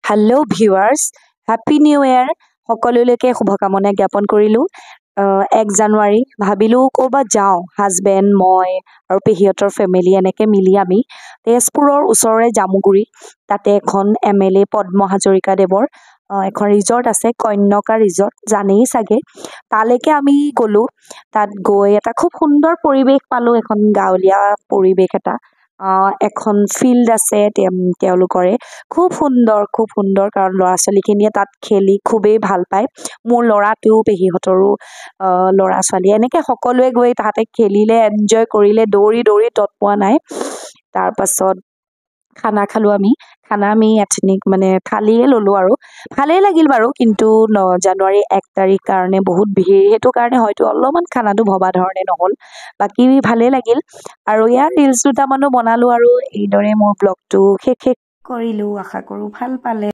Hello' viewers, happy new year. সকলোলৈকে শুভকামনা জ্ঞাপন কৰিলোঁ। 1 জানুৱাৰী ভাবিলোঁ ক'ৰবাত যাওঁ, হাজবেণ্ড, মই আৰু পেহীহঁতৰ ফেমিলি এনেকৈ মিলি আমি তেজপুৰৰ ওচৰৰে জামুগুৰি, তাতে এখন MLA পদ্ম হাজৰিকাদেৱৰ এখন ৰিজৰ্ট আছে, কন্যকা ৰিজৰ্ট, জানেই চাগে। তালৈকে আমি গ'লোঁ। তাত গৈ এটা খুব সুন্দৰ পৰিৱেশ পালোঁ, এখন গাঁৱলীয়া পৰিৱেশ এটা। এখন ফিল্ড আছে তেওঁলোকৰে, খুব সুন্দৰ, কাৰণ ল'ৰা ছোৱালীখিনিয়ে তাত খেলি খুবেই ভাল পায়। মোৰ ল'ৰাটোও, পেহীহঁতৰো ল'ৰা ছোৱালী, এনেকৈ সকলোৱে গৈ তাহাঁতে খেলিলে, এনজয় কৰিলে, দৌৰি তত পোৱা নাই। তাৰপাছত খানা খালোঁ আমি। খানা আমি এথনিক থালিয়ে ল'লোঁ আৰু ভালেই লাগিল বাৰু, কিন্তু 9 জানুৱাৰী 1 তাৰিখ কাৰণে বহুত ভিৰ, সেইটো কাৰণে হয়তো অলপমান খানাটো ভবা ধৰণে নহ'ল। বাকী ভালেই লাগিল আৰু ইয়াৰ ৰিলচ দুটামানো বনালোঁ আৰু এইদৰে মোৰ ব্লগটো শেষ কৰিলোঁ। আশা কৰোঁ ভাল পালে।